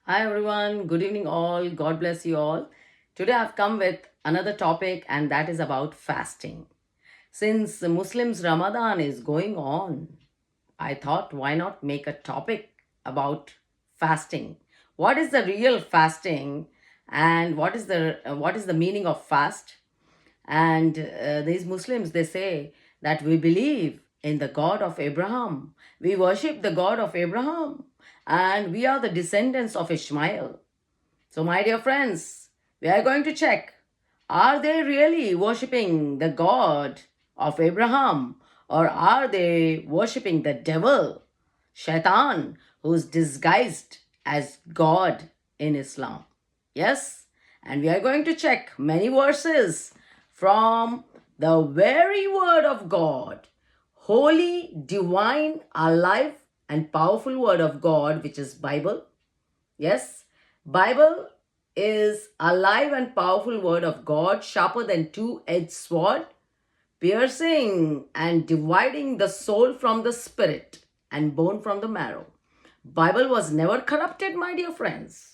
Hi everyone, good evening all. God bless you all. Today I've come with another topic and that is about fasting. Since the Muslims Ramadan is going on, I thought why not make a topic about fasting. What is the real fasting and what is the meaning of fast? And these Muslims, they say that we believe in the God of Abraham. We worship the God of Abraham. And we are the descendants of Ishmael. So, my dear friends, we are going to check, are they really worshipping the God of Abraham? Or are they worshipping the devil, Shaitan, who's disguised as God in Islam? Yes, and we are going to check many verses from the very word of God, holy, divine, alive, and powerful word of God, which is Bible. Yes, Bible is alive and powerful word of God, sharper than two-edged sword, piercing and dividing the soul from the spirit and bone from the marrow. Bible was never corrupted, my dear friends.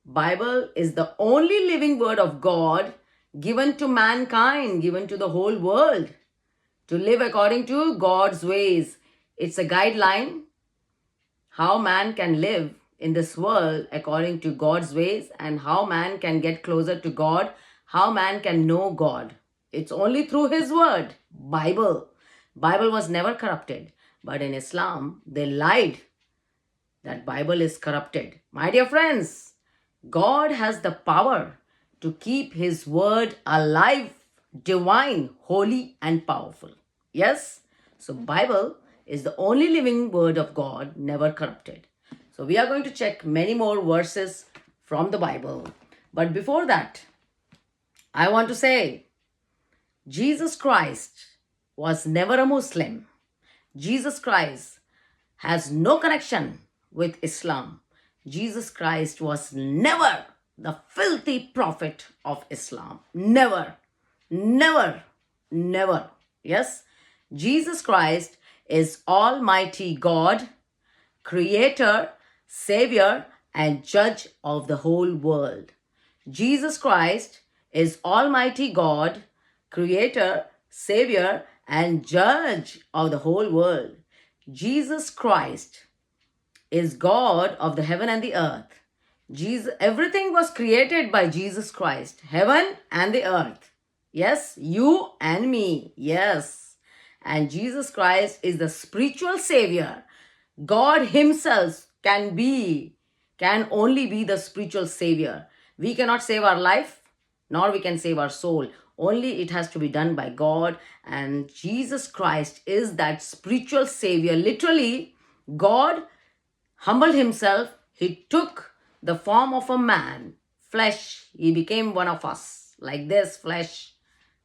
Bible is the only living word of God given to mankind, given to the whole world to live according to God's ways. It's a guideline how man can live in this world according to God's ways and how man can get closer to God, how man can know God. It's only through his word, Bible. Bible was never corrupted, but in Islam they lied that Bible is corrupted. My dear friends, God has the power to keep his word alive, divine, holy and powerful. Yes? So Bible is the only living word of God, never corrupted. So we are going to check many more verses from the Bible. But before that, I want to say Jesus Christ was never a Muslim. Jesus Christ has no connection with Islam. Jesus Christ was never the filthy prophet of Islam. Never, never, never. Yes, Jesus Christ is Almighty God, Creator, Savior, and Judge of the whole world. Jesus Christ is Almighty God, Creator, Savior, and Judge of the whole world. Jesus Christ is God of the heaven and the earth. Everything was created by Jesus Christ, heaven and the earth. Yes, you and me. Yes. And Jesus Christ is the spiritual savior. God himself can only be the spiritual savior. We cannot save our life, nor we can save our soul. Only it has to be done by God. And Jesus Christ is that spiritual savior. Literally, God humbled himself. He took the form of a man, flesh. He became one of us, like this, flesh.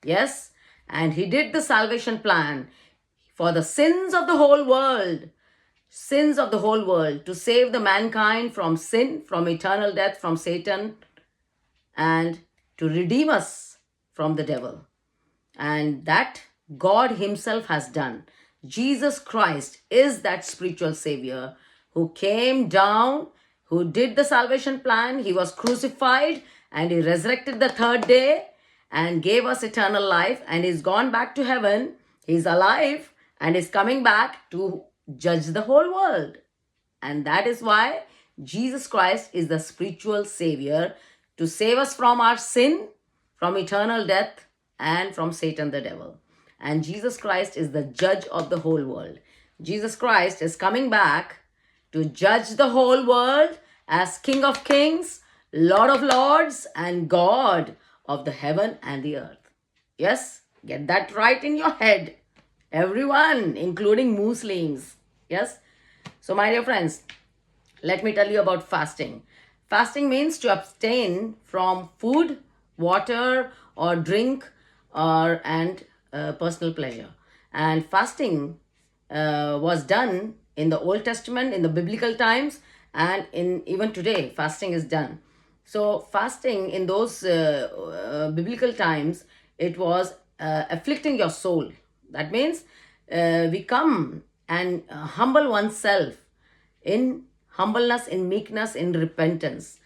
Yes? And he did the salvation plan for the sins of the whole world. Sins of the whole world, to save the mankind from sin, from eternal death, from Satan, and to redeem us from the devil. And that God himself has done. Jesus Christ is that spiritual savior who came down, who did the salvation plan. He was crucified and he resurrected the third day and gave us eternal life, and he's gone back to heaven. He's alive and is coming back to judge the whole world. And that is why Jesus Christ is the spiritual savior to save us from our sin, from eternal death, and from Satan the devil. And Jesus Christ is the judge of the whole world. Jesus Christ is coming back to judge the whole world as King of Kings, Lord of Lords, and God of the heaven and the earth. Yes, get that right in your head. Everyone, including Muslims. Yes. So, my dear friends, let me tell you about fasting. Fasting means to abstain from food, water, or drink, and personal pleasure. And fasting was done in the Old Testament, in the biblical times, and in even today, fasting is done. So, fasting in those biblical times, it was afflicting your soul. That means we come and humble oneself in humbleness, in meekness, in repentance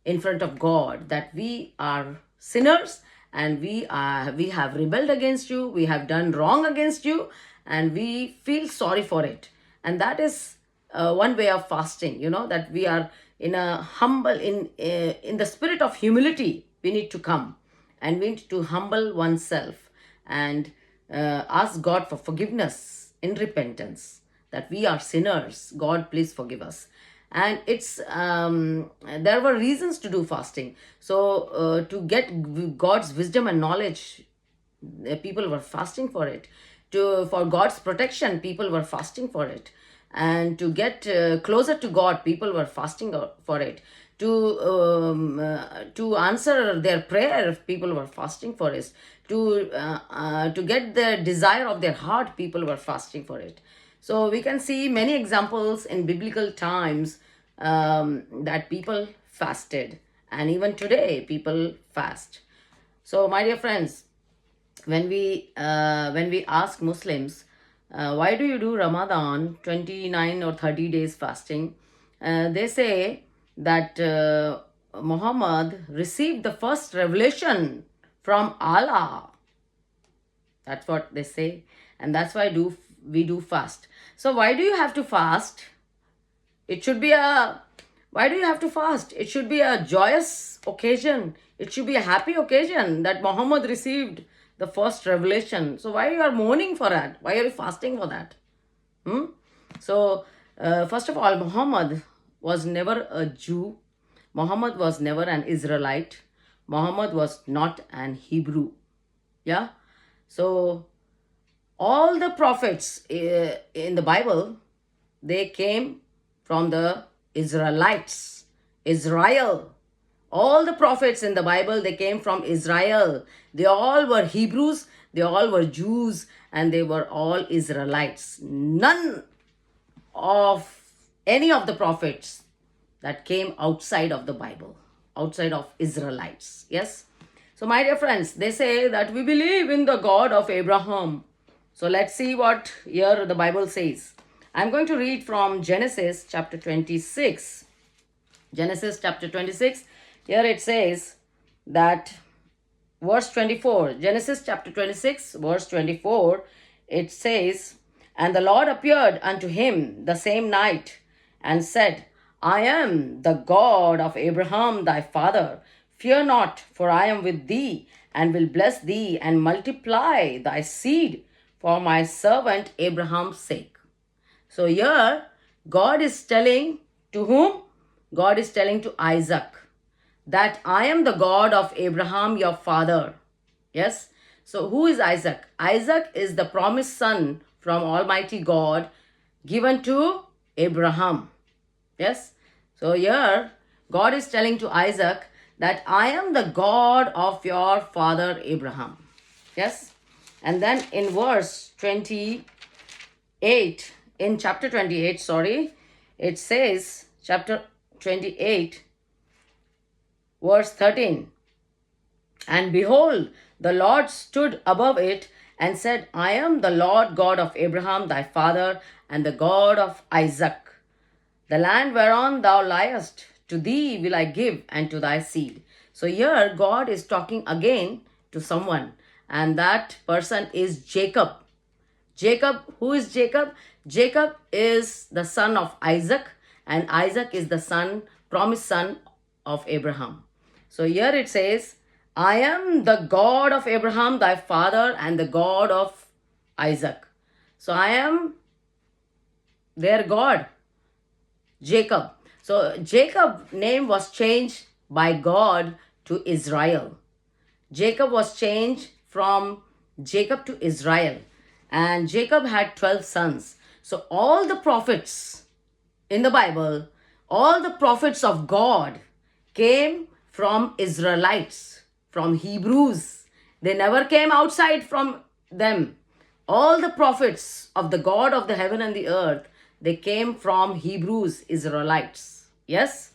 in front of God, that we are sinners and we have rebelled against you, we have done wrong against you, and we feel sorry for it. And that is one way of fasting, that we are in a humble, in the spirit of humility. We need to come and we need to humble oneself and ask God for forgiveness in repentance, that we are sinners. God, please forgive us. And it's there were reasons to do fasting. So to get God's wisdom and knowledge, people were fasting for it. For God's protection, people were fasting for it. And to get closer to God, people were fasting for it. To answer their prayer, people were fasting for it. To get the desire of their heart, people were fasting for it. So we can see many examples in biblical times that people fasted, and even today people fast. So, my dear friends, when we ask Muslims, why do you do Ramadan 29 or 30 days fasting? They say that Muhammad received the first revelation from Allah. That's what they say, and that's why we do fast. So why do you have to fast? It should be a Why do you have to fast? It should be a joyous occasion. It should be a happy occasion that Muhammad received the first revelation. So why you are mourning for that? Why are you fasting for that? Hmm? So first of all, Muhammad was never a Jew. Muhammad was never an Israelite. Muhammad was not an Hebrew. Yeah. So all the prophets in the Bible, they came from the Israelites, Israel. All the prophets in the Bible, they came from Israel. They all were Hebrews, they all were Jews, and they were all Israelites. None of any of the prophets that came outside of the Bible, outside of Israelites. Yes? So, my dear friends, they say that we believe in the God of Abraham. So, let's see what here the Bible says. I'm going to read from Genesis chapter 26. Genesis chapter 26. Here it says that verse 24. Genesis chapter 26, verse 24. It says, "And the Lord appeared unto him the same night and said, I am the God of Abraham thy father. Fear not, for I am with thee, and will bless thee, and multiply thy seed for my servant Abraham's sake." So here, God is telling to whom? God is telling to Isaac that I am the God of Abraham, your father. Yes? So who is Isaac? Isaac is the promised son from Almighty God given to Abraham. Yes? So here, God is telling to Isaac that I am the God of your father Abraham. Yes? And then in verse 28, in chapter 28, it says, chapter 28, verse 13, "And behold, the Lord stood above it and said, I am the Lord God of Abraham thy father, and the God of Isaac. The land whereon thou liest, to thee will I give, and to thy seed." So here God is talking again to someone, and that person is Jacob. Jacob, who is Jacob? Jacob is the son of Isaac, and Isaac is the promised son of Abraham. So here it says, I am the God of Abraham thy father, and the God of Isaac. So I am their God, Jacob. So Jacob's name was changed by God to Israel. Jacob was changed from Jacob to Israel. And Jacob had 12 sons. So all the prophets in the Bible, all the prophets of God came from Israelites, from Hebrews. They never came outside from them. All the prophets of the God of the heaven and the earth, they came from Hebrews, Israelites. Yes?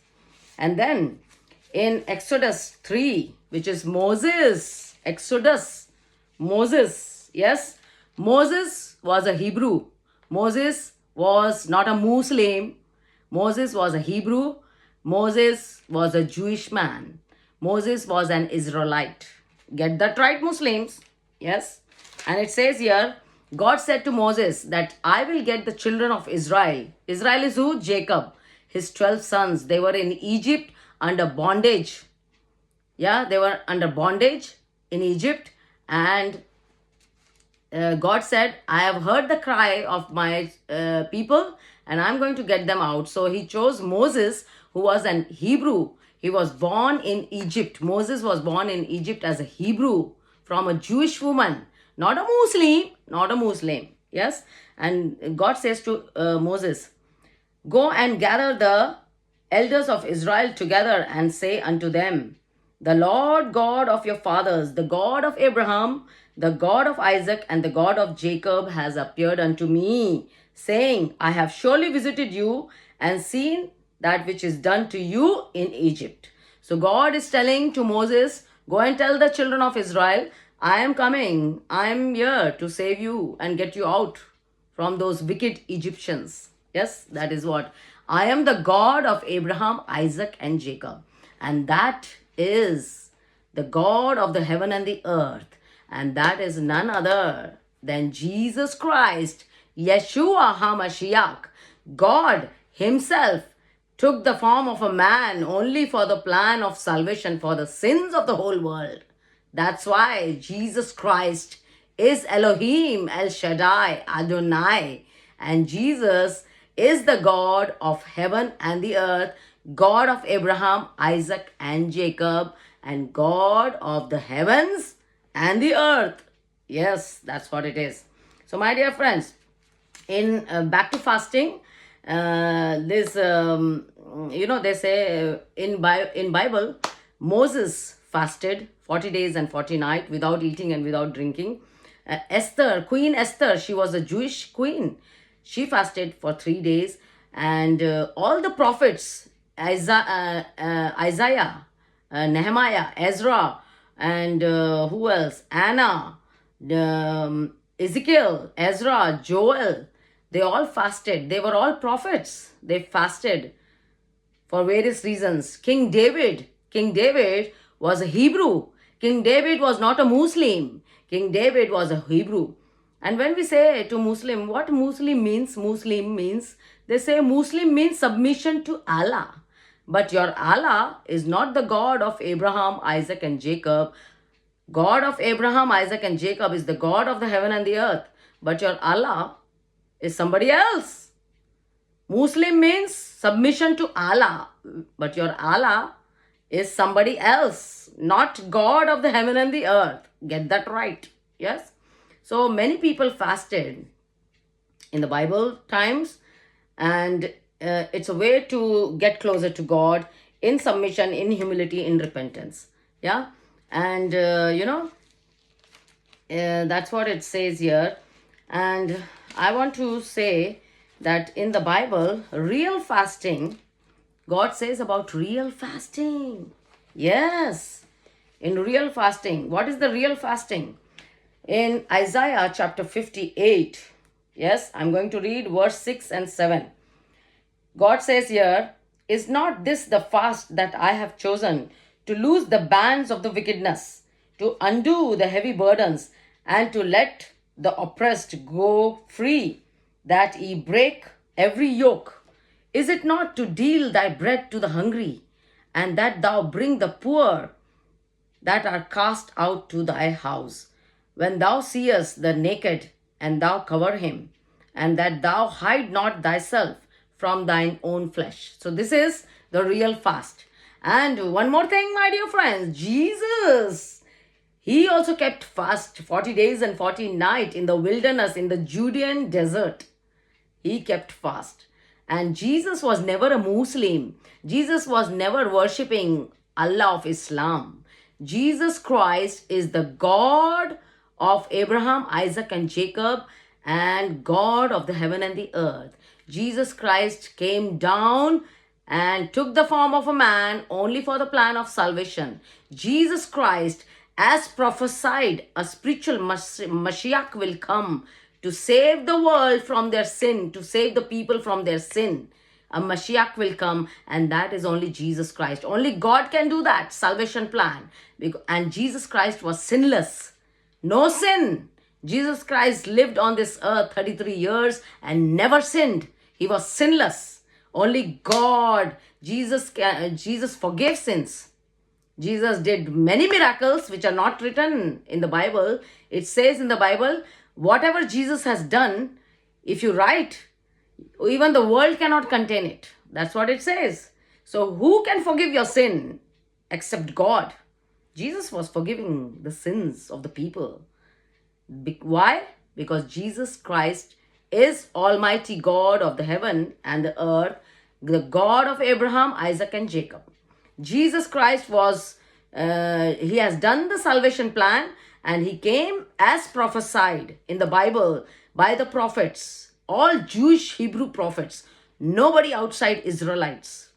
And then in Exodus 3, which is Moses, Exodus, Moses, yes? Moses was a Hebrew. Moses was not a Muslim. Moses was a Hebrew. Moses was a Jewish man. Moses was an Israelite. Get that right, Muslims? Yes. And it says here, God said to Moses that I will get the children of Israel. Israel is who? Jacob. His 12 sons. They were in Egypt under bondage. Yeah, they were under bondage in Egypt. And God said, I have heard the cry of my people and I'm going to get them out. So he chose Moses, who was an Hebrew. He was born in Egypt. Moses was born in Egypt as a Hebrew from a Jewish woman, not a Muslim, not a Muslim. Yes. And God says to Moses, go and gather the elders of Israel together and say unto them, the Lord God of your fathers, the God of Abraham, the God of Isaac, and the God of Jacob has appeared unto me, saying, I have surely visited you and seen that which is done to you in Egypt. So God is telling to Moses, go and tell the children of Israel, I am coming. I am here to save you and get you out from those wicked Egyptians. Yes, that is what. I am the God of Abraham, Isaac, and Jacob. And that is the God of the heaven and the earth. And that is none other than Jesus Christ, Yeshua HaMashiach. God himself took the form of a man only for the plan of salvation for the sins of the whole world. That's why Jesus Christ is Elohim, El Shaddai, Adonai. And Jesus is the God of heaven and the earth, God of Abraham, Isaac, and Jacob, and God of the heavens and the earth. Yes, that's what it is. So, my dear friends, in back to fasting, this they say in Bible, Moses fasted 40 days and 40 nights without eating and without drinking. Queen Esther, she was a Jewish queen. She fasted for 3 days. And all the prophets, Isaiah, Nehemiah, Ezra, and who else? Anna, Ezekiel, Ezra, Joel, they all fasted. They were all prophets. They fasted for various reasons. King David was a Hebrew. King David was not a Muslim. King David was a Hebrew. And when we say to Muslim, what Muslim means, they say Muslim means submission to Allah. But your Allah is not the God of Abraham, Isaac, and Jacob. God of Abraham, Isaac, and Jacob is the God of the heaven and the earth. But your Allah is somebody else. Muslim means submission to Allah. But your Allah is somebody else, not God of the heaven and the earth. Get that right. Yes? So many people fasted in the Bible times, and it's a way to get closer to God in submission, in humility, in repentance. Yeah? And, that's what it says here. And I want to say that in the Bible, real fasting, God says about real fasting. Yes, in real fasting. What is the real fasting? In Isaiah chapter 58, yes, I'm going to read verse 6 and 7. God says here, is not this the fast that I have chosen, to loose the bands of the wickedness, to undo the heavy burdens, and to let the oppressed go free, that ye break every yoke? Is it not to deal thy bread to the hungry, and that thou bring the poor that are cast out to thy house? When thou seest the naked, and thou cover him, and that thou hide not thyself from thine own flesh. So this is the real fast. And one more thing, my dear friends, Jesus, he also kept fast 40 days and 40 nights in the wilderness, in the Judean desert. He kept fast. And Jesus was never a Muslim. Jesus was never worshipping Allah of Islam. Jesus Christ is the God of Abraham, Isaac, and Jacob, and God of the heaven and the earth. Jesus Christ came down and took the form of a man only for the plan of salvation. Jesus Christ, as prophesied, a spiritual Mashiach will come to save the world from their sin, to save the people from their sin. a Mashiach will come, and that is only Jesus Christ. Only God can do that salvation plan. And Jesus Christ was sinless, no sin. Jesus Christ lived on this earth 33 years and never sinned. He was sinless. Only God, Jesus forgave sins. Jesus did many miracles which are not written in the Bible. It says in the Bible, whatever Jesus has done, if you write, even the world cannot contain it. That's what it says. So who can forgive your sin except God? Jesus was forgiving the sins of the people. Why? Because Jesus Christ is Almighty God of the heaven and the earth, the God of Abraham, Isaac, and Jacob. Jesus Christ he has done the salvation plan, and he came as prophesied in the Bible by the prophets, all Jewish Hebrew prophets, nobody outside Israelites.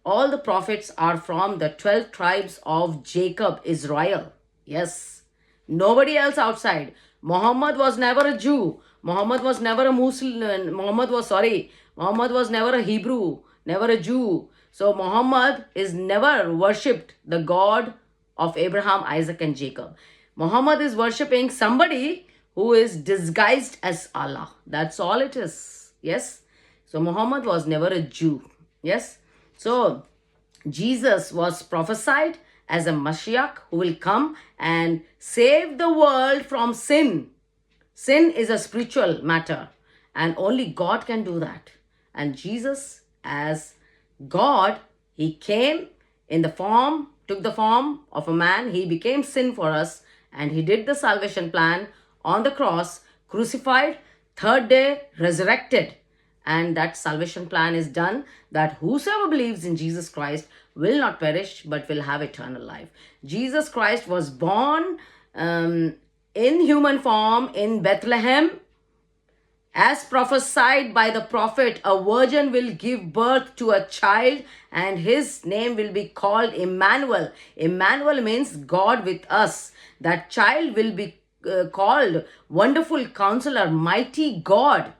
All the prophets are from the 12 tribes of Jacob, Israel. Yes, nobody else outside. Muhammad was never a Jew. Muhammad was never a Muslim. Muhammad was never a Hebrew, never a Jew. So Muhammad is never worshipped the God of Abraham, Isaac, and Jacob. Muhammad is worshipping somebody who is disguised as Allah. That's all it is. Yes. So Muhammad was never a Jew. Yes. So Jesus was prophesied as a Mashiach who will come and save the world from sin. Sin is a spiritual matter, and only God can do that. And Jesus, as God, he came in the form, took the form of a man. He became sin for us, and he did the salvation plan on the cross, crucified, third day resurrected. And that salvation plan is done, that whosoever believes in Jesus Christ will not perish but will have eternal life. Jesus Christ was born in human form in Bethlehem. As prophesied by the prophet, a virgin will give birth to a child, and his name will be called Emmanuel. Emmanuel means God with us. That child will be called Wonderful Counselor, Mighty God,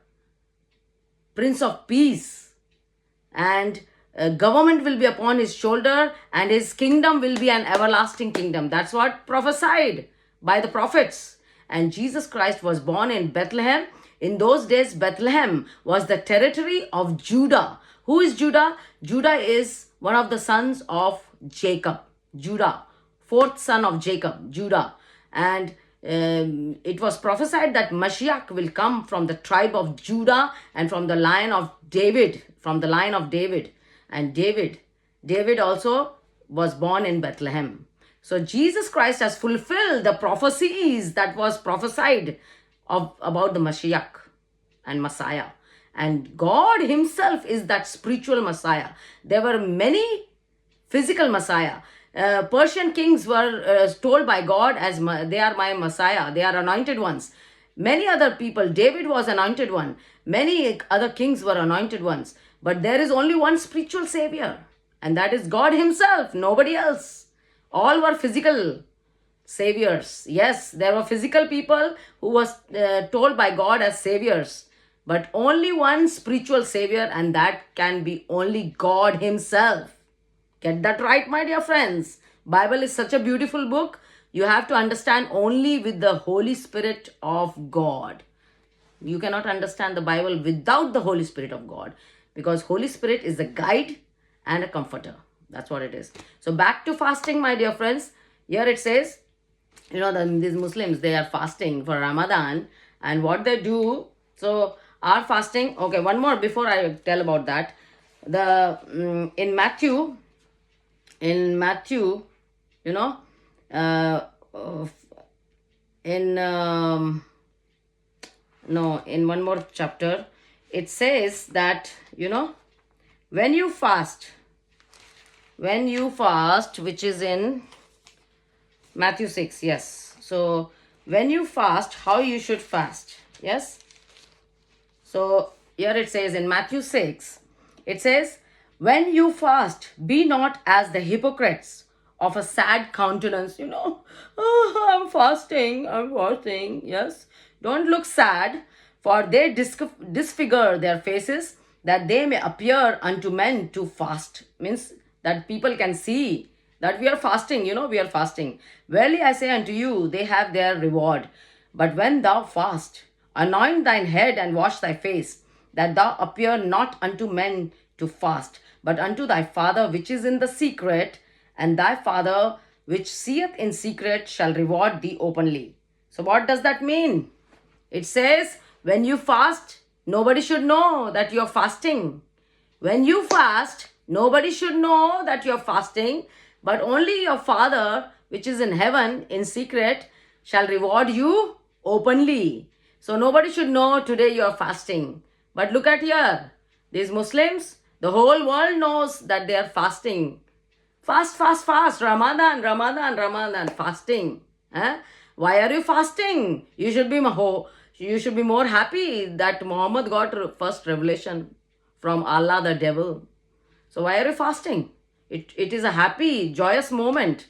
Prince of Peace. And government will be upon his shoulder, and his kingdom will be an everlasting kingdom. That's what prophesied by the prophets. And Jesus Christ was born in Bethlehem. In those days, Bethlehem was the territory of Judah. Who is Judah? Judah is one of the sons of Jacob. Judah, fourth son of Jacob, Judah. And it was prophesied that Mashiach will come from the tribe of Judah and from the line of David, And David also was born in Bethlehem. So Jesus Christ has fulfilled the prophecies that was prophesied about the Mashiach and Messiah. And God himself is that spiritual Messiah. There were many physical Messiah. Persian kings were told by God as they are my Messiah, they are anointed ones. Many other people, David was anointed one. Many other kings were anointed ones. But there is only one spiritual savior, and that is God himself, nobody else. All were physical saviors. Yes, there were physical people who was told by God as saviors, but only one spiritual savior, and that can be only God himself. Get that right, my dear friends. Bible is such a beautiful book. You have to understand only with the Holy Spirit of God. You cannot understand the Bible without the Holy Spirit of God, because Holy Spirit is a guide and a comforter. That's what it is. So back to fasting, my dear friends. Here it says, these Muslims, they are fasting for Ramadan, and what they do, so are fasting. Okay, one more before I tell about that. In Matthew, in one more chapter, it says that, when you fast, which is in Matthew 6, yes. So when you fast, how you should fast, yes. So here it says in Matthew 6, it says, when you fast, be not as the hypocrites of a sad countenance. I'm fasting, yes. Don't look sad, for they disfigure their faces that they may appear unto men to fast. Means that people can see that we are fasting, we are fasting. Verily I say unto you, they have their reward. But when thou fast, anoint thine head and wash thy face, that thou appear not unto men to fast, but unto thy Father which is in the secret, and thy Father which seeth in secret shall reward thee openly. So, what does that mean? It says, when you fast, nobody should know that you're fasting. When you fast, nobody should know that you're fasting, but only your Father, which is in heaven, in secret, shall reward you openly. So nobody should know today you're fasting. But look at here. These Muslims, the whole world knows that they are fasting. Fast, fast, fast. Ramadan, Ramadan, Ramadan. Fasting. Huh? Why are you fasting? You should be more happy that Muhammad got first revelation from Allah the devil. So why are you fasting? It is a happy, joyous moment.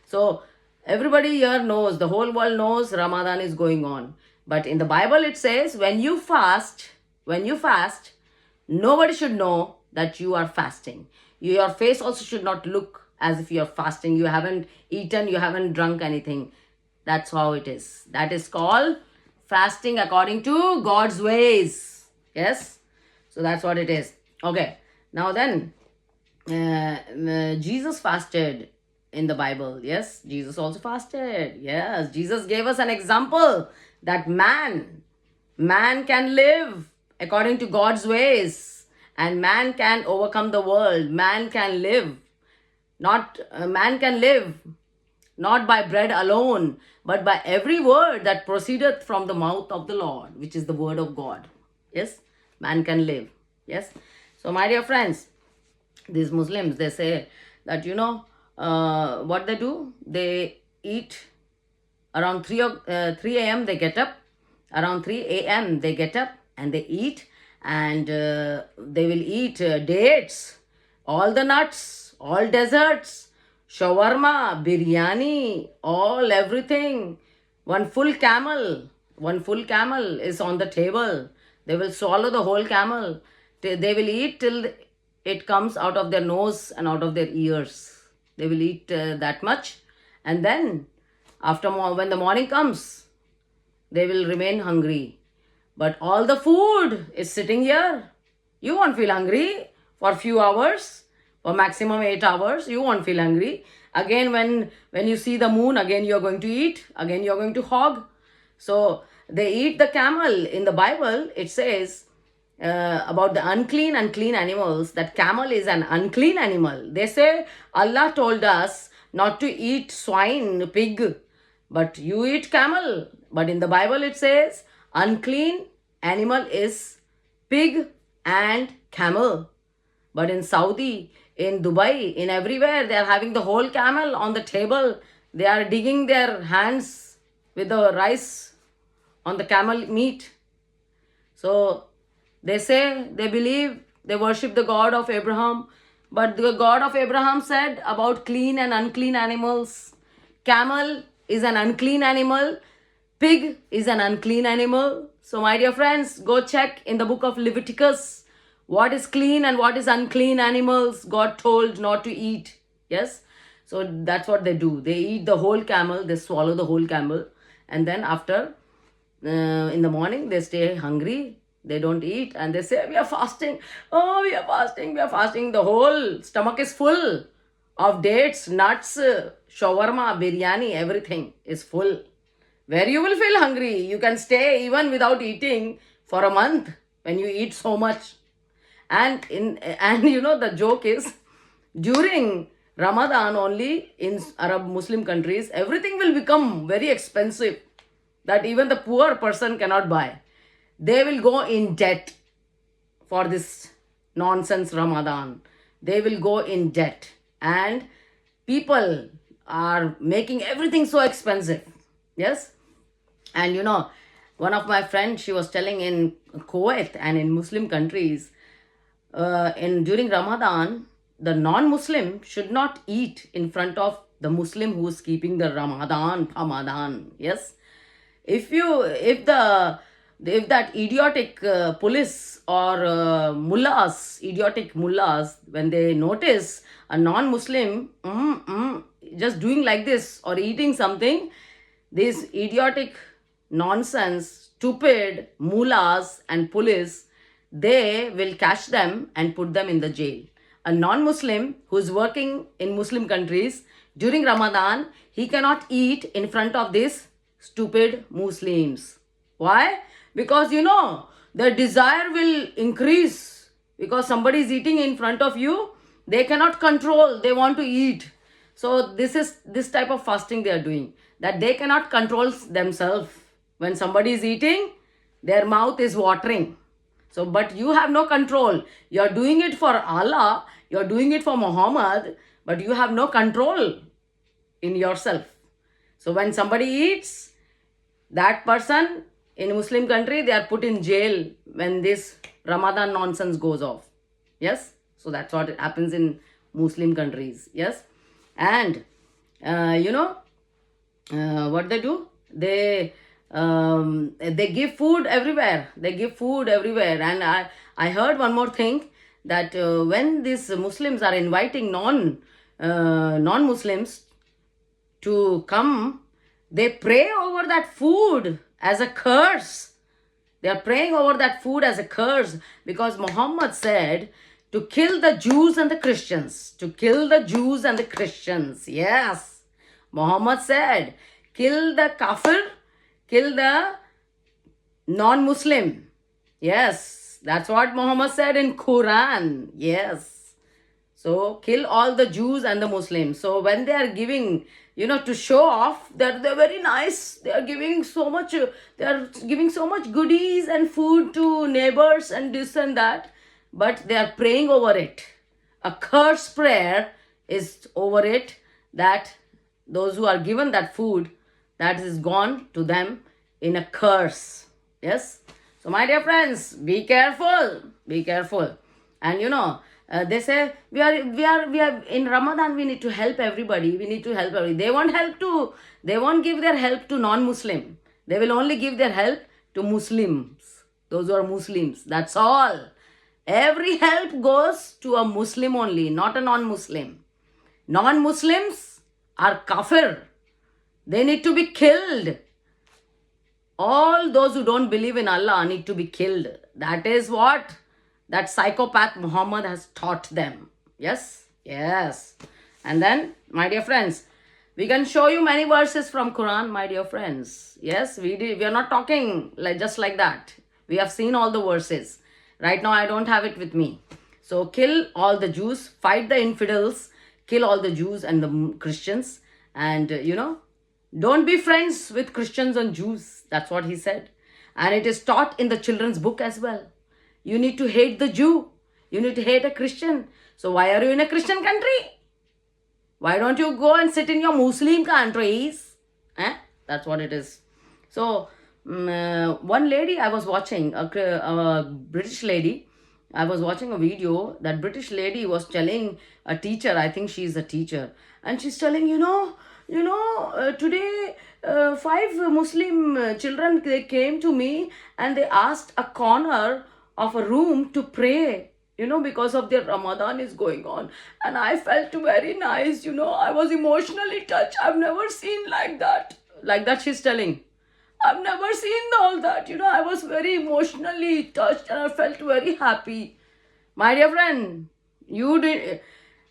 So everybody here knows, the whole world knows Ramadan is going on. But in the Bible it says, when you fast, nobody should know that you are fasting. Your face also should not look as if you are fasting. You haven't eaten, you haven't drunk anything. That's how it is. That is called fasting according to God's ways. Yes? So that's what it is. Okay. Now then, Jesus fasted in the Bible. Yes, Jesus also fasted. Yes, Jesus gave us an example that man can live according to God's ways, and man can overcome the world. Man can live not by bread alone, but by every word that proceedeth from the mouth of the Lord, which is the word of God. Yes, man can live. Yes. So my dear friends, these Muslims, they say that, what they do, they eat around 3 a.m. they get up, around 3 a.m. they get up and they eat, and they will eat dates, all the nuts, all desserts, shawarma, biryani, all everything. One full camel is on the table. They will swallow the whole camel. They will eat till it comes out of their nose and out of their ears. They will eat that much, and then when the morning comes, they will remain hungry. But all the food is sitting here. You won't feel hungry for a few hours, for maximum 8 hours. You won't feel hungry. Again, when you see the moon, again you're going to eat. Again you're going to hog. So they eat the camel. In the Bible, it says about the unclean animals, that camel is an unclean animal. They say Allah told us not to eat swine, pig, but you eat camel. But in the Bible it says unclean animal is pig and camel. But in Saudi, in Dubai, in everywhere, they are having the whole camel on the table. They are digging their hands with the rice on the camel meat. So they say they believe, they worship the God of Abraham. But the God of Abraham said about clean and unclean animals. Camel is an unclean animal. Pig is an unclean animal. So my dear friends, go check in the book of Leviticus what is clean and what is unclean animals God told not to eat. Yes. So that's what they do. They eat the whole camel. They swallow the whole camel. And then after, in the morning, they stay hungry. They don't eat and they say, we are fasting. Oh, we are fasting. The whole stomach is full of dates, nuts, shawarma, biryani, everything is full. Where you will feel hungry. You can stay even without eating for a month when you eat so much. And the joke is, during Ramadan only in Arab Muslim countries, everything will become very expensive that even the poor person cannot buy. They will go in debt for this nonsense Ramadan. They will go in debt, and people are making everything so expensive. Yes. And one of my friends, she was telling in Kuwait and in Muslim countries, during Ramadan, the non-Muslim should not eat in front of the Muslim who is keeping the Ramadan. Yes. If the if that idiotic police or idiotic mullahs, when they notice a non-Muslim just doing like this or eating something, these idiotic nonsense, stupid mullahs and police, they will catch them and put them in the jail. A non-Muslim who's working in Muslim countries during Ramadan, he cannot eat in front of these stupid Muslims. Why? Because the desire will increase, because somebody is eating in front of you, they cannot control, they want to eat. So this type of fasting they are doing, that they cannot control themselves. When somebody is eating, their mouth is watering. So, but you have no control. You are doing it for Allah, you are doing it for Muhammad, but you have no control in yourself. So when somebody eats, that person in Muslim country, they are put in jail when this Ramadan nonsense goes off. Yes, so that's what happens in Muslim countries. Yes, and what they do, they give food everywhere. They give food everywhere. And I heard one more thing, that when these Muslims are inviting non-Muslims to come, they pray over that food as a curse. They are praying over that food as a curse, because Muhammad said to kill the Jews and the Christians. To kill the Jews and the Christians. Yes. Muhammad said, kill the kafir, kill the non-Muslim. Yes. That's what Muhammad said in Quran. Yes. So kill all the Jews and the Muslims. So when they are giving, to show off that they're very nice, they are giving so much goodies and food to neighbors and this and that, but they are praying over it. A curse prayer is over it, that those who are given that food, that is gone to them in a curse. Yes. So my dear friends, be careful. Be careful. And they say we are in Ramadan, we need to help everybody. We need to help everybody. They won't give their help to non-Muslim. They will only give their help to Muslims. Those who are Muslims. That's all. Every help goes to a Muslim only, not a non-Muslim. Non-Muslims are kafir. They need to be killed. All those who don't believe in Allah need to be killed. That is what that psychopath Muhammad has taught them. Yes? Yes. And then, my dear friends, we can show you many verses from Quran, my dear friends. Yes, we are not talking just like that. We have seen all the verses. Right now, I don't have it with me. So, kill all the Jews, fight the infidels, kill all the Jews and the Christians. And, don't be friends with Christians and Jews. That's what he said. And it is taught in the children's book as well. You need to hate the Jew. You need to hate a Christian. So why are you in a Christian country? Why don't you go and sit in your Muslim countries? That's what it is. So one lady I was watching, a British lady, I was watching a video. That British lady was telling a teacher, I think she's a teacher, and she's telling, today 5 Muslim children, they came to me and they asked a corner of a room to pray, because of their Ramadan is going on. And I felt very nice, I was emotionally touched. I've never seen like that. Like that she's telling. I've never seen all that, I was very emotionally touched and I felt very happy. My dear friend, you did,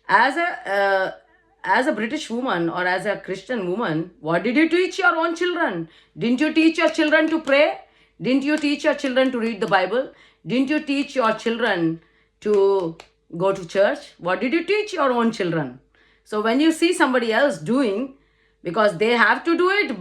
as a British woman or as a Christian woman, what did you teach your own children? Didn't you teach your children to pray? Didn't you teach your children to read the Bible? Didn't you teach your children to go to church? What did you teach your own children? So when you see somebody else doing, because they have to do it,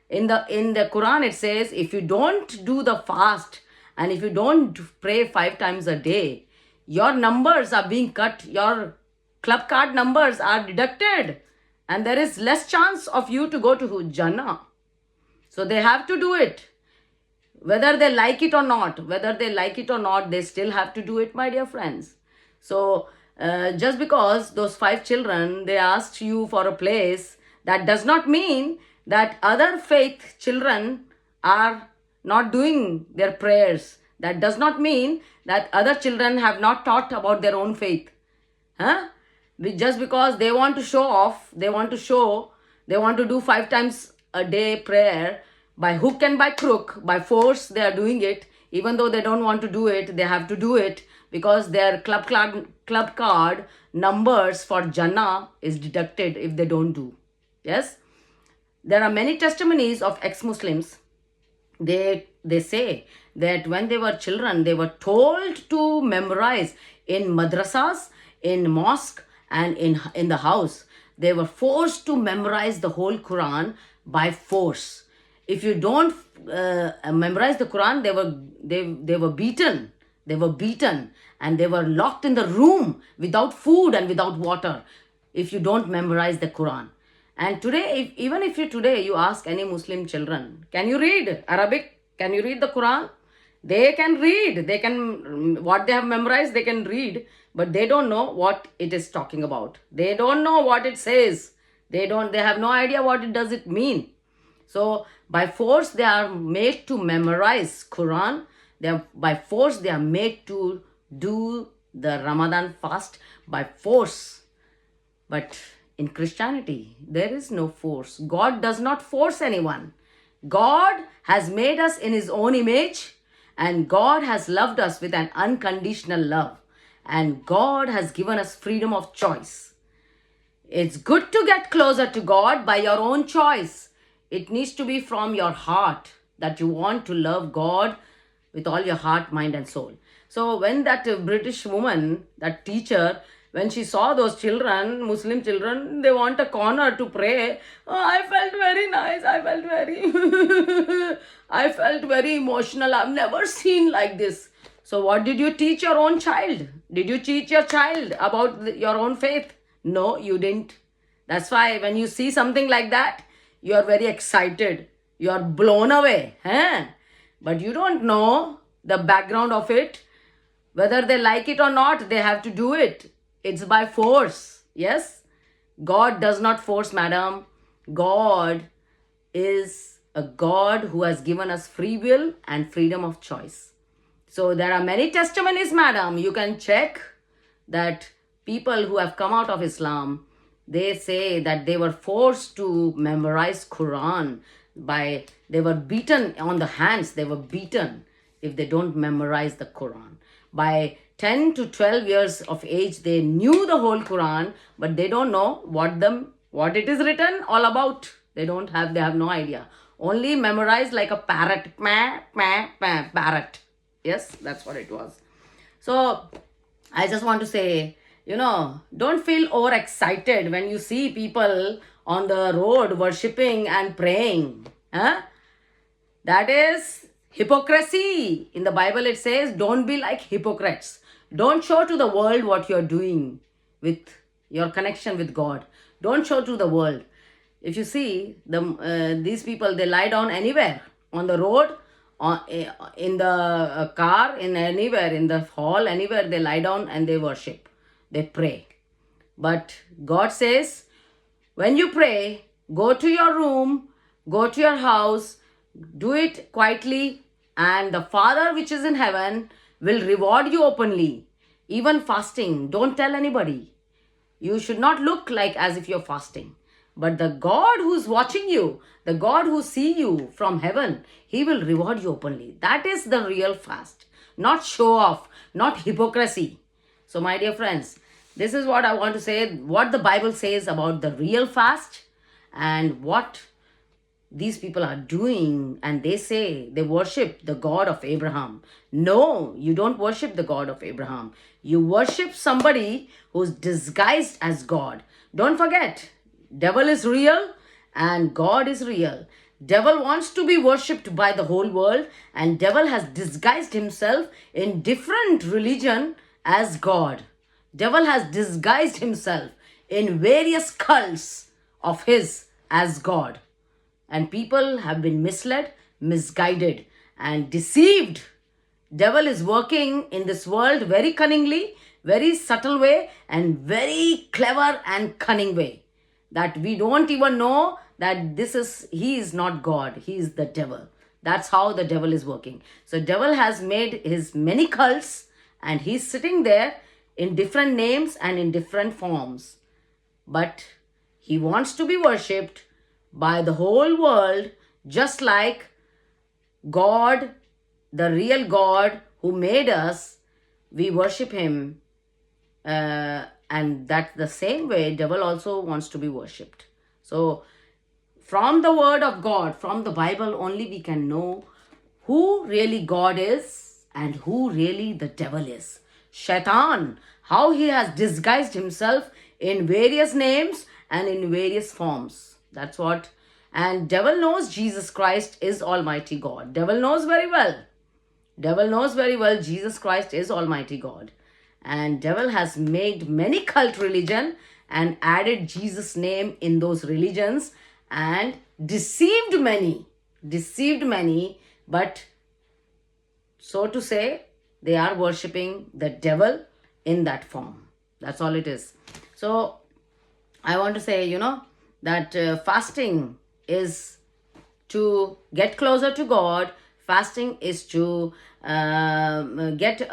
in the Quran it says, if you don't do the fast and if you don't pray 5 times a day, your numbers are being cut, your club card numbers are deducted, and there is less chance of you to go to Jannah. So they have to do it. Whether they like it or not, they still have to do it, my dear friends. So just because those 5 children, they asked you for a place, that does not mean that other faith children are not doing their prayers. That does not mean that other children have not taught about their own faith. Huh? Just because they want to show off, they want to show, they want to do 5 times a day prayer, by hook and by crook, by force, they are doing it. Even though they don't want to do it, they have to do it because their club card numbers for Jannah is deducted if they don't do. Yes? There are many testimonies of ex-Muslims. They say that when they were children, they were told to memorize in madrasas, in mosque, and in the house. They were forced to memorize the whole Quran by force. If you don't memorize the Quran, they were beaten. They were beaten and they were locked in the room without food and without water if you don't memorize the Quran. And today, even if you ask any Muslim children, can you read Arabic? Can you read the Quran? They can read. They can, what they have memorized, they can read, but they don't know what it is talking about. They don't know what it says. They have no idea what it does it mean. So by force, they are made to memorize Quran. By force, they are made to do the Ramadan fast by force. But in Christianity, there is no force. God does not force anyone. God has made us in his own image, and God has loved us with an unconditional love, and God has given us freedom of choice. It's good to get closer to God by your own choice. It needs to be from your heart that you want to love God with all your heart, mind, and soul. So when that British woman, that teacher, when she saw those children, Muslim children, they want a corner to pray. Oh, I felt very nice. I felt very emotional. I've never seen like this. So what did you teach your own child? Did you teach your child about your own faith? No, you didn't. That's why when you see something like that, you are very excited. You are blown away. But you don't know the background of it. Whether they like it or not, they have to do it. It's by force. Yes? God does not force, madam. God is a God who has given us free will and freedom of choice. So there are many testimonies, madam. You can check that people who have come out of Islam, they say that they were forced to memorize Quran they were beaten on the hands. They were beaten if they don't memorize the Quran. By 10 to 12 years of age, they knew the whole Quran, but they don't know what it is written all about. They have no idea. Only memorized like a parrot. Parrot. Yes, that's what it was. So I just want to say, don't feel overexcited when you see people on the road worshipping and praying. That is hypocrisy. In the Bible, it says, don't be like hypocrites. Don't show to the world what you're doing with your connection with God. Don't show to the world. If you see, these people, they lie down anywhere, on the road, in the car, in anywhere, in the hall, anywhere, they lie down and they worship. They pray. But God says, when you pray, go to your room, go to your house, do it quietly, and the Father which is in heaven will reward you openly. Even fasting, don't tell anybody. You should not look like as if you're fasting. But the God who's watching you, the God who sees you from heaven, he will reward you openly. That is the real fast. Not show off, not hypocrisy. So my dear friends, this is what I want to say, what the Bible says about the real fast and what these people are doing. And they say they worship the God of Abraham. No, you don't worship the God of Abraham. You worship somebody who's disguised as God. Don't forget, devil is real and God is real. Devil wants to be worshipped by the whole world, and devil has disguised himself in different religion as God. Devil has disguised himself in various cults of his as God. And people have been misled, misguided, and deceived. Devil is working in this world very cunningly, very subtle way, and very clever and cunning way, that we don't even know that he is not God, he is the devil. That's how the devil is working. So devil has made his many cults, and he's sitting there in different names and in different forms. But he wants to be worshipped by the whole world, just like God, the real God who made us. We worship him, and that's the same way devil also wants to be worshipped. So from the word of God, from the Bible only, we can know who really God is and who really the devil is. Shaitan, how he has disguised himself in various names and in various forms. That's what. And devil knows Jesus Christ is Almighty God. Devil knows very well. Devil knows very well Jesus Christ is Almighty God. And devil has made many cult religion and added Jesus' name in those religions and deceived many. Deceived many, but so to say, they are worshipping the devil in that form. That's all it is. So I want to say, that fasting is to get closer to God. Fasting is to get, to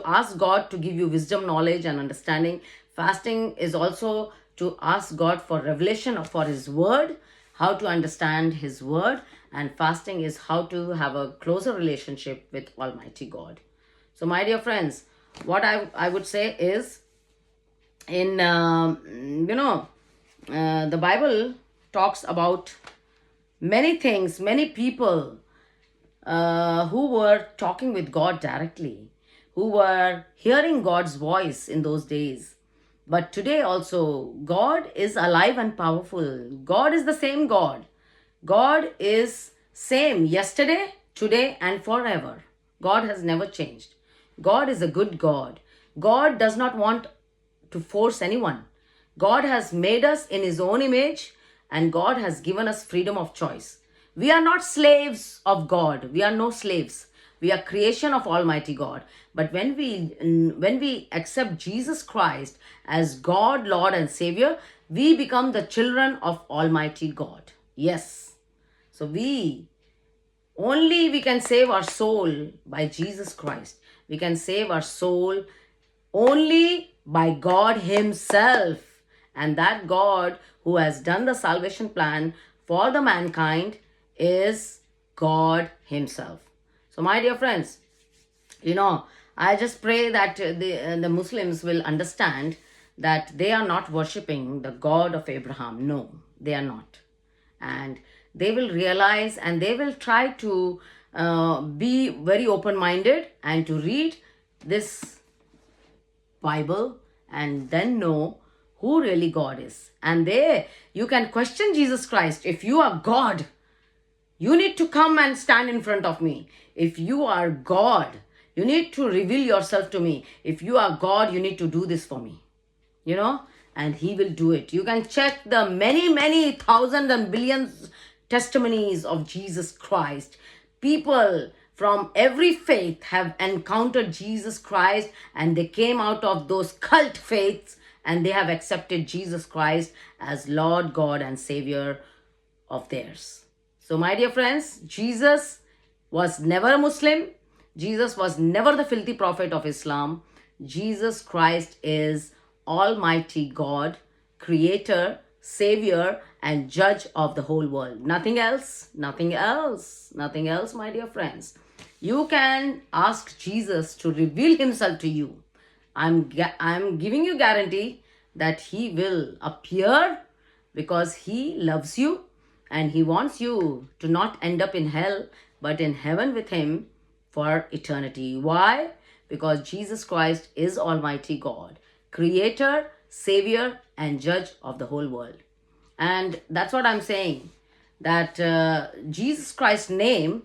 ask God to give you wisdom, knowledge, and understanding. Fasting is also to ask God for revelation for His Word, how to understand His Word, and fasting is how to have a closer relationship with Almighty God. So, my dear friends, what I would say is, in the Bible talks about many things, many people who were talking with God directly, who were hearing God's voice in those days. But today also, God is alive and powerful. God is the same God. God is same yesterday, today, and forever. God has never changed. God is a good God. God does not want to force anyone. God has made us in His own image, and God has given us freedom of choice. We are not slaves of God. We are no slaves. We are creation of Almighty God. But when we accept Jesus Christ as God, Lord, and Savior, we become the children of Almighty God. Yes. So we can save our soul by Jesus Christ. We can save our soul only by God Himself. And that God who has done the salvation plan for the mankind is God Himself. So, my dear friends, I just pray that the Muslims will understand that they are not worshipping the God of Abraham. No, they are not. And they will realize, and they will try to be very open-minded and to read this Bible and then know who really God is. And you can question Jesus Christ. If you are God, you need to come and stand in front of me. If you are God, you need to reveal yourself to me. If you are God, you need to do this for me. And He will do it. You can check the many, many thousands and billions testimonies of Jesus Christ. People from every faith have encountered Jesus Christ, and they came out of those cult faiths, and they have accepted Jesus Christ as Lord, God, and Savior of theirs. So, my dear friends, Jesus was never a Muslim. Jesus was never the filthy prophet of Islam. Jesus Christ is Almighty God, Creator, Savior, and Judge of the whole world. Nothing else, nothing else, nothing else, my dear friends. You can ask Jesus to reveal Himself to you. I'm giving you guarantee that He will appear, because He loves you and He wants you to not end up in hell but in heaven with Him for eternity. Why? Because Jesus Christ is Almighty God, Creator, Savior, and Judge of the whole world. And that's what I'm saying, that Jesus Christ's name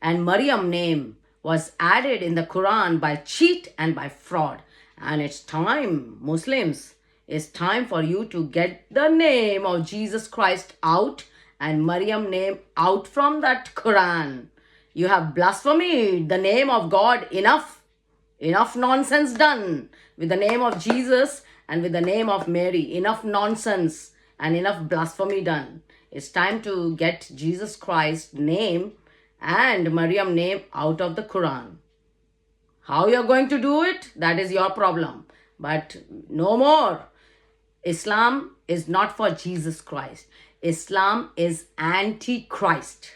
and Maryam name was added in the Quran by cheat and by fraud. And it's time, Muslims, it's time for you to get the name of Jesus Christ out and Maryam name out from that Quran. You have blasphemed the name of God. Enough nonsense done with the name of Jesus and with the name of Mary. Enough nonsense and enough blasphemy done. It's time to get Jesus Christ's name and Maryam name out of the Quran. How you're going to do it, that is your problem. But no more. Islam is not for Jesus Christ. Islam is anti-Christ.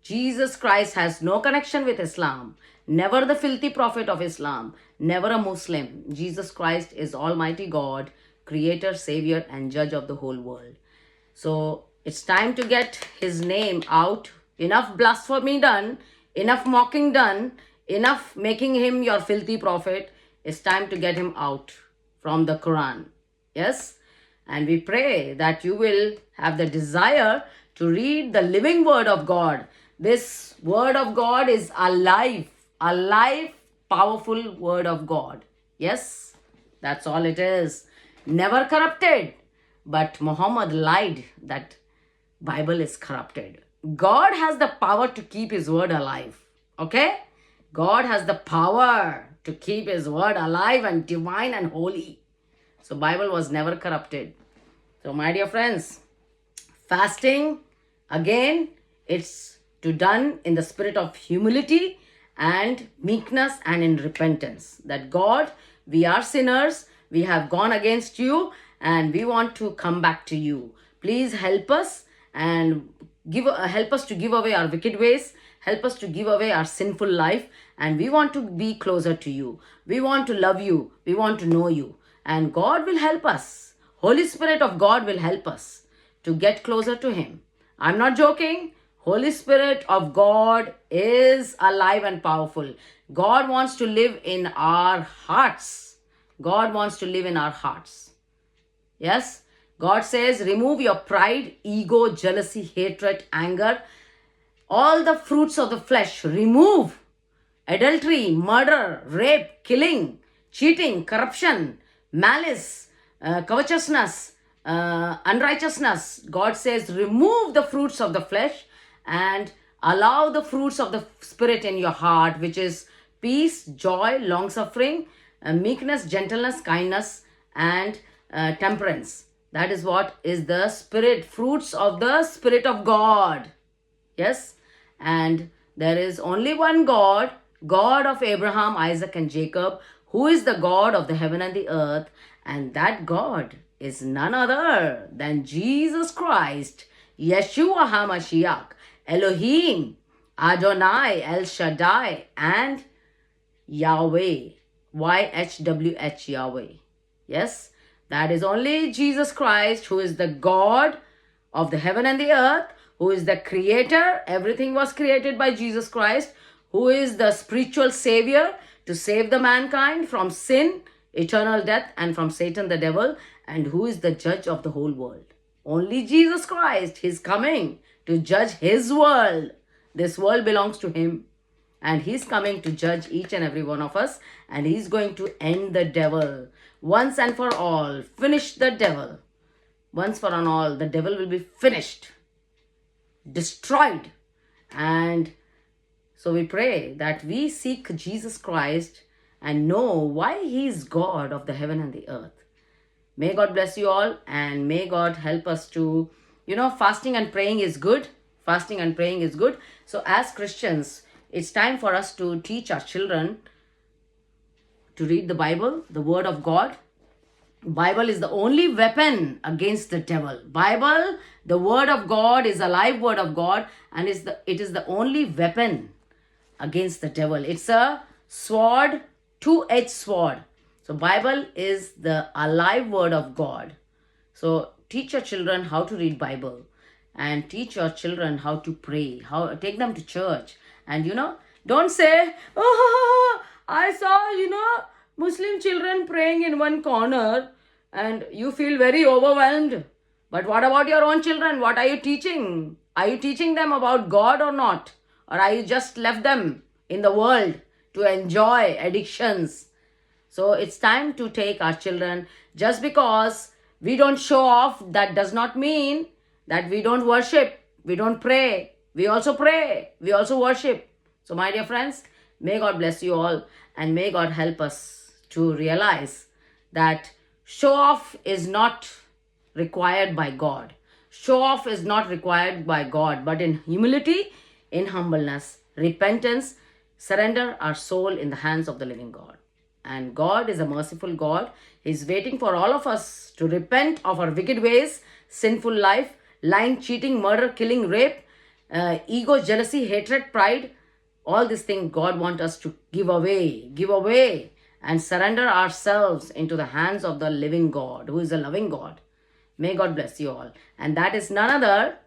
Jesus Christ has no connection with Islam. Never the filthy prophet of Islam. Never a Muslim. Jesus Christ is Almighty God, Creator, Savior, and Judge of the whole world. So it's time to get his name out. Enough blasphemy done. Enough mocking done. Enough making him your filthy prophet. It's time to get him out from the Quran. Yes? And we pray that you will have the desire to read the living word of God. This word of God is alive, powerful word of God. Yes? That's all it is. Never corrupted. But Muhammad lied that Bible is corrupted. God has the power to keep his word alive. Okay? God has the power to keep his word alive and divine and holy. So Bible was never corrupted. So my dear friends, fasting, again, it's to done in the spirit of humility and meekness and in repentance. That God, we are sinners, we have gone against you and we want to come back to you. Please help us and help us to give away our wicked ways. Help us to give away our sinful life, and we want to be closer to you. We want to love you. We want to know you. And God will help us. Holy Spirit of God will help us to get closer to him. I'm not joking. Holy Spirit of God is alive and powerful. God wants to live in our hearts. God wants to live in our hearts. Yes? God says, remove your pride, ego, jealousy, hatred, anger, all the fruits of the flesh. Remove adultery, murder, rape, killing, cheating, corruption, malice, covetousness, unrighteousness. God says, remove the fruits of the flesh and allow the fruits of the spirit in your heart, which is peace, joy, long-suffering, meekness, gentleness, kindness, and temperance. That is what is the spirit, fruits of the Spirit of God. Yes? And there is only one God, God of Abraham, Isaac, and Jacob, who is the God of the heaven and the earth. And that God is none other than Jesus Christ, Yeshua HaMashiach, Elohim, Adonai, El Shaddai, and Yahweh, YHWH, Yahweh. Yes, that is only Jesus Christ, who is the God of the heaven and the earth, who is the creator. Everything was created by Jesus Christ, who is the spiritual savior to save the mankind from sin, eternal death, and from Satan the devil, and who is the judge of the whole world. Only Jesus Christ is coming to judge his world. This world belongs to him. And he's coming to judge each and every one of us. And he's going to end the devil once and for all. Finish the devil. Once for all, the devil will be finished, destroyed. And so we pray that we seek Jesus Christ and know why he is God of the heaven and the earth. May God bless you all, and may God help us to, fasting and praying is good. Fasting and praying is good. So as Christians, it's time for us to teach our children to read the Bible, the word of God. Bible is the only weapon against the devil. Bible, the word of God, is a live word of God, and it is the only weapon against the devil. It's a sword, two-edged sword. So Bible is the alive word of God. So teach your children how to read Bible, and teach your children how to pray, take them to church. And don't say, oh, I saw, Muslim children praying in one corner, and you feel very overwhelmed. But what about your own children? What are you teaching? Are you teaching them about God or not? Or are you just left them in the world to enjoy addictions? So it's time to take our children. Just because we don't show off, that does not mean that we don't worship, we don't pray. We also pray, we also worship. So my dear friends, may God bless you all, and may God help us to realize that show off is not required by God. Show off is not required by God, but in humility, in humbleness, repentance, surrender our soul in the hands of the living God. And God is a merciful God. He's waiting for all of us to repent of our wicked ways, sinful life, lying, cheating, murder, killing, rape, ego, jealousy, hatred, pride. All these things God wants us to give away, and surrender ourselves into the hands of the living God, who is a loving God. May God bless you all. And that is none other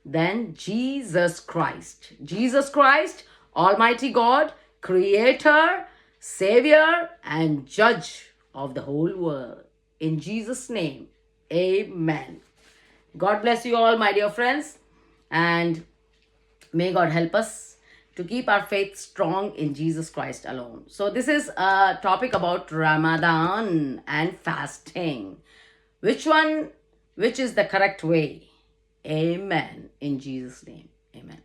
than Jesus Christ. Jesus Christ, Almighty God, Creator, Savior, and Judge of the whole world. In Jesus' name, amen. God bless you all, my dear friends. And may God help us to keep our faith strong in Jesus Christ alone. So, this is a topic about Ramadan and fasting. Which is the correct way? Amen. In Jesus' name, amen.